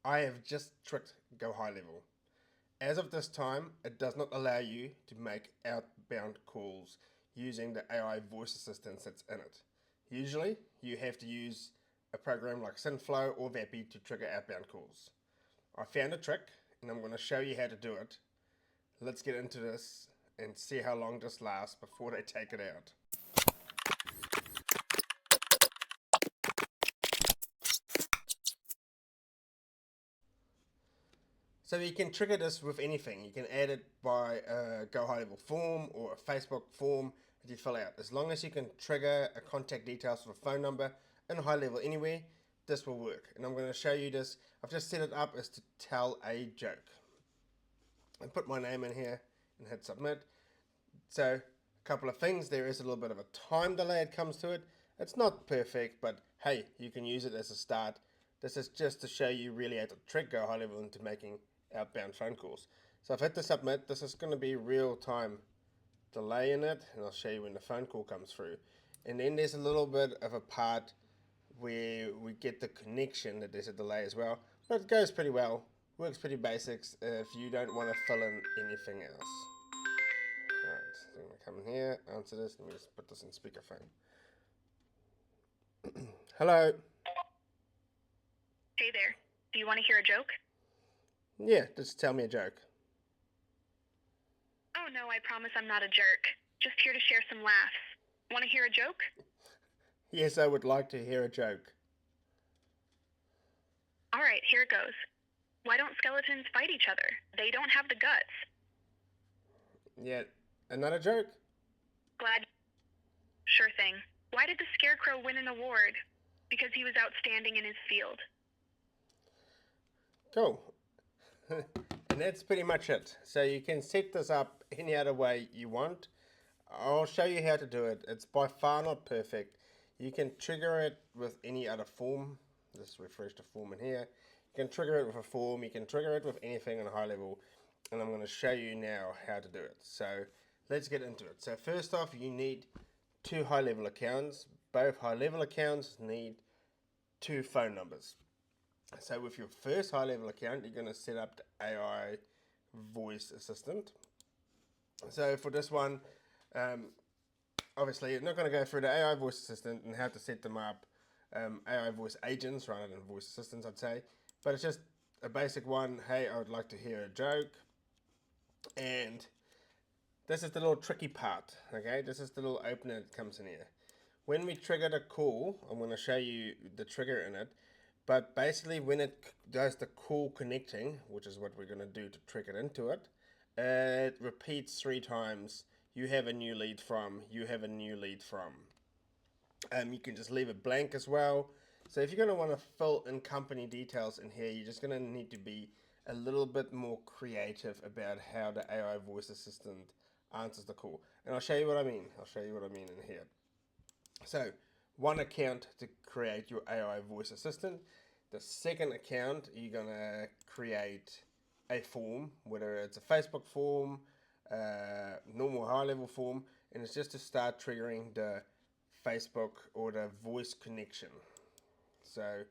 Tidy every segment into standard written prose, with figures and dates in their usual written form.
I have just tricked Go Highlevel. As of this time, it does not allow you to make outbound calls using the AI voice assistant that's in it. Usually, you have to use a program like Synflow or Vappy to trigger outbound calls. I found a trick and I'm going to show you how to do it. Let's get into this and see how long this lasts before they take it out. So you can trigger this with anything. You can add it by a Go Highlevel form or a Facebook form that you fill out. As long as you can trigger a contact details for a phone number in Highlevel anywhere, this will work. And I'm going to show you this. I've just set it up as to tell a joke. I put my name in here and hit submit. So a couple of things. There is a little bit of a time delay it comes to it. It's not perfect, but hey, you can use it as a start. This is just to show you really how to trick Go Highlevel into making outbound phone calls. So I've hit the submit. This is going to be real time delay in it, and I'll show you when the phone call comes through. And then there's a little bit of a part where we get the connection that there's a delay as well, but it goes pretty well. Works pretty basics if you don't want to fill in anything else. Alright, so I'm going to come in here, answer this. Let me just put this in speakerphone. Hello. Hey there. Do you want to hear a joke? Yeah, just tell me a joke. Oh no, I promise I'm not a jerk. Just here to share some laughs. Want to hear a joke? Yes, I would like to hear a joke. Alright, here it goes. Why don't skeletons fight each other? They don't have the guts. Yeah, another joke? Glad. Sure thing. Why did the Scarecrow win an award? Because he was outstanding in his field. Cool. And that's pretty much it. So you can set this up any other way you want. I'll show you how to do it. It's by far not perfect. You can trigger it with any other form. Just refresh the form in here. You can trigger it with a form. You can trigger it with anything on Highlevel. And I'm going to show you now how to do it. So let's get into it. So first off, you need two Highlevel accounts. Both Highlevel accounts need two phone numbers. So with your first Highlevel account, you're going to set up the AI voice assistant. So for this one, obviously, you're not going to go through the AI voice assistant and how to set them up. AI voice agents rather than voice assistants, I'd say. But it's just a basic one. Hey, I would like to hear a joke. And this is the little tricky part, okay? This is the little opener that comes in here. When we trigger the call, I'm going to show you the trigger in it. But basically, when it does the call connecting, which is what we're going to do to trick it into it, it repeats 3 times. You have a new lead from, you have a new lead from. You can just leave it blank as well. So if you're going to want to fill in company details in here, you're just going to need to be a little bit more creative about how the AI voice assistant answers the call. And I'll show you what I mean. I'll show you what I mean in here. So one account to create your AI voice assistant. The second account, you're going to create a form, whether it's a Facebook form, normal Highlevel form, and it's just to start triggering the Facebook or the voice connection. So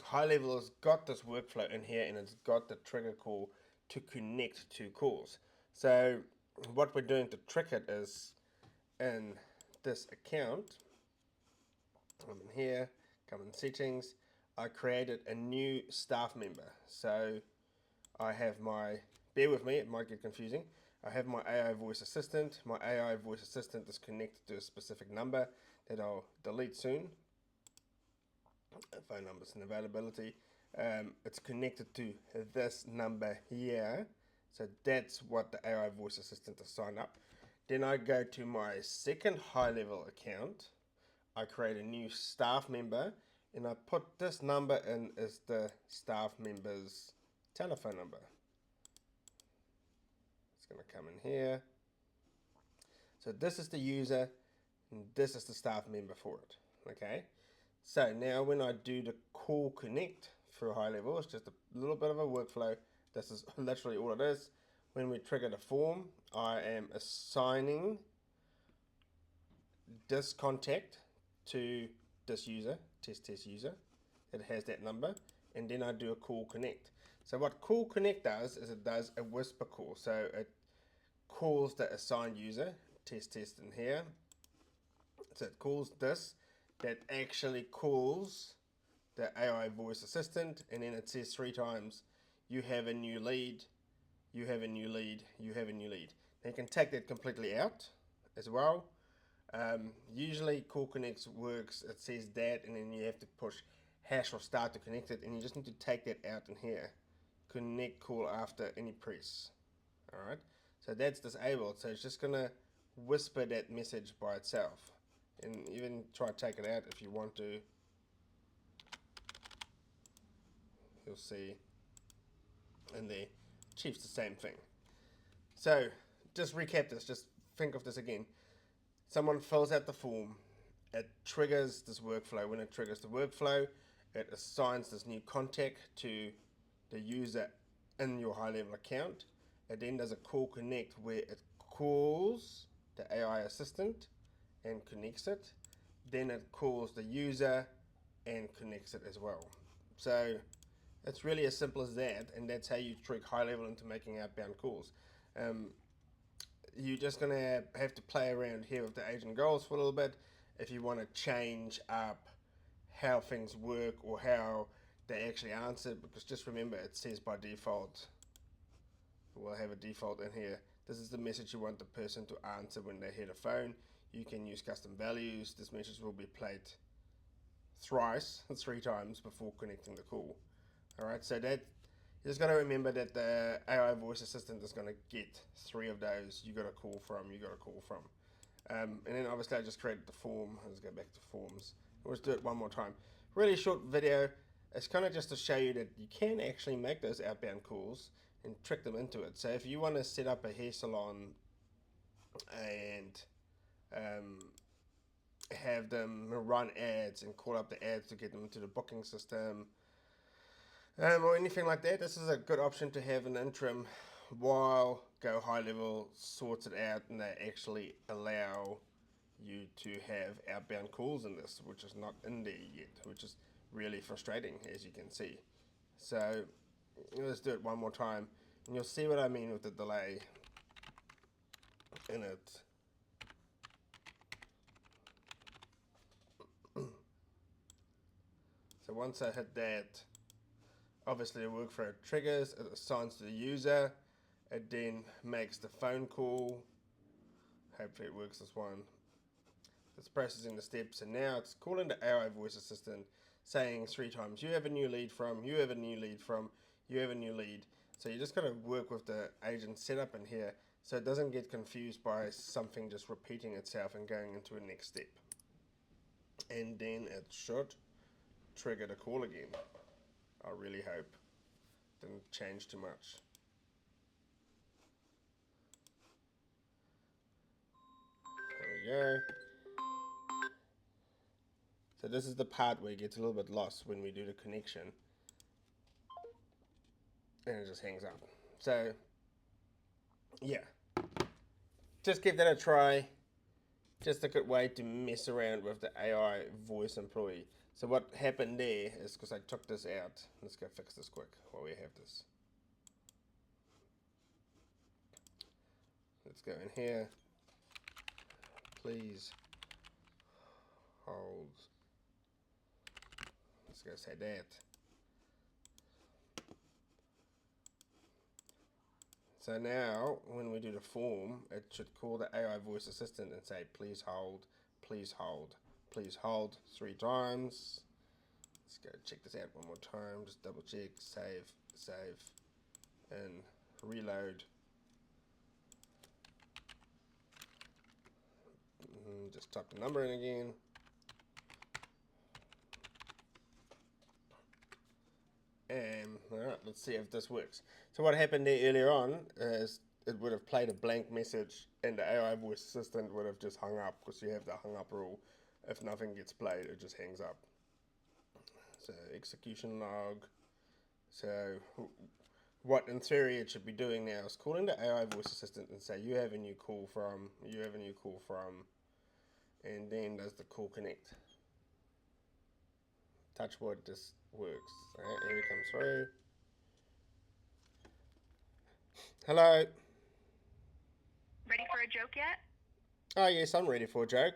Highlevel has got this workflow in here and it's got the trigger call to connect to calls. So what we're doing to trick it is in this account, come in here, come in settings, I created a new staff member. So I have my, bear with me, it might get confusing. I have my AI voice assistant. My AI voice assistant is connected to a specific number that I'll delete soon. Phone numbers and availability. It's connected to this number here. So that's what the AI voice assistant is signed up. Then I go to my second Highlevel account. I create a new staff member and I put this number in as the staff member's telephone number. It's going to come in here. So this is the user and this is the staff member for it. Okay. So now when I do the call connect through Highlevel, it's just a little bit of a workflow. This is literally all it is. When we trigger the form, I am assigning this contact to this user, test user. It has that number. and then I do a call connect. So what call connect does is it does a whisper call. So it calls the assigned user, test in here. So it calls this, that actually calls the AI voice assistant, and then it says 3 times, you have a new lead, you have a new lead, you have a new lead. Now you can take that completely out as well. Usually Call Connect works, it says that, and then you have to push hash or start to connect it, and you just need to take that out in here. Connect call after any press. Alright, so that's disabled, so it's just gonna whisper that message by itself. And even try to take it out if you want to. You'll see in there, achieves the same thing. So just recap this, just think of this again. Someone fills out the form, it triggers this workflow. When it triggers the workflow, it assigns this new contact to the user in your Highlevel account. It then does a call connect where it calls the AI assistant and connects it. Then it calls the user and connects it as well. So it's really as simple as that, and that's how you trick Highlevel into making outbound calls. You're just going to have to play around here with the agent goals for a little bit if you want to change up how things work or how they actually answer, because just remember it says by default, we'll have a default in here, this is the message you want the person to answer when they hit a phone. You can use custom values. This message will be played thrice, 3 times before connecting the call. Alright, so that you just got to remember that the AI voice assistant is going to get 3 of those you got a call from. And then obviously I just created the form. Let's go back to forms. Let's do it one more time. Really short video. It's kind of just to show you that you can actually make those outbound calls and trick them into it. So if you want to set up a hair salon and have them run ads and call up the ads to get them into the booking system, or anything like that, this is a good option to have an interim while Go Highlevel sorts it out and they actually allow you to have outbound calls in this, which is not in there yet, which is really frustrating, as you can see. So let's do it one more time and you'll see what I mean with the delay in it. So once I hit that, obviously the workflow triggers, it assigns to the user, it then makes the phone call. Hopefully it works this one. It's processing the steps, and now it's calling the AI voice assistant saying 3 times, you have a new lead from, you have a new lead from, you have a new lead. So you just got to work with the agent setup in here so it doesn't get confused by something just repeating itself and going into a next step. And then it should trigger the call again. I really hope. Didn't change too much. There we go. So this is the part where it gets a little bit lost when we do the connection. And it just hangs up. So, yeah. Just give that a try. Just a good way to mess around with the AI voice employee. So what happened there is because I took this out. Let's go fix this quick while we have this. Let's go in here. Please hold. Let's go say that. So now, when we do the form, it should call the AI voice assistant and say, please hold, please hold, please hold 3 times. Let's go check this out one more time. Just double check, save, and reload. Just type the number in again. And alright, let's see if this works. So what happened there earlier on is it would have played a blank message and the AI voice assistant would have just hung up, because you have the hung up rule. If nothing gets played, it just hangs up. So execution log. So what in theory it should be doing now is calling the AI voice assistant and say, you have a new call from, and then does the call connect. Touch wood, this works. Okay, here we come through. Hello. Ready for a joke yet? Oh yes, I'm ready for a joke.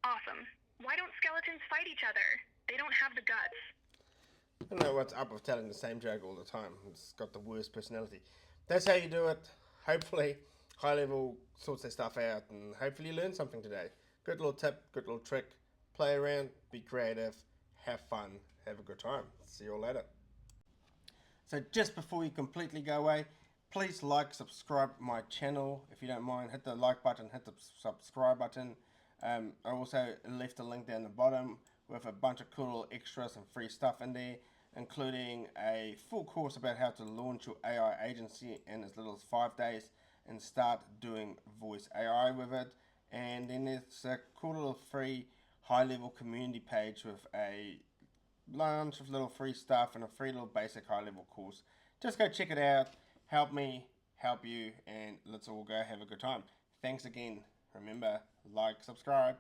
Awesome. Why don't skeletons fight each other? They don't have the guts. I don't know what's up with telling the same joke all the time. It's got the worst personality. That's how you do it. Hopefully, Highlevel sorts their stuff out and hopefully you learn something today. Good little tip, good little trick. Play around, be creative, have fun, have a good time. See you all later. So just before you completely go away, please like, subscribe my channel if you don't mind. Hit the like button, hit the subscribe button. I also left a link down the bottom with a bunch of cool little extras and free stuff in there, including a full course about how to launch your AI agency in as little as 5 days and start doing voice AI with it. And then there's a cool little free Highlevel community page with a bunch of little free stuff and a free little basic Highlevel course. Just go check it out. Help me, help you, and let's all go have a good time. Thanks again. Remember, like, subscribe.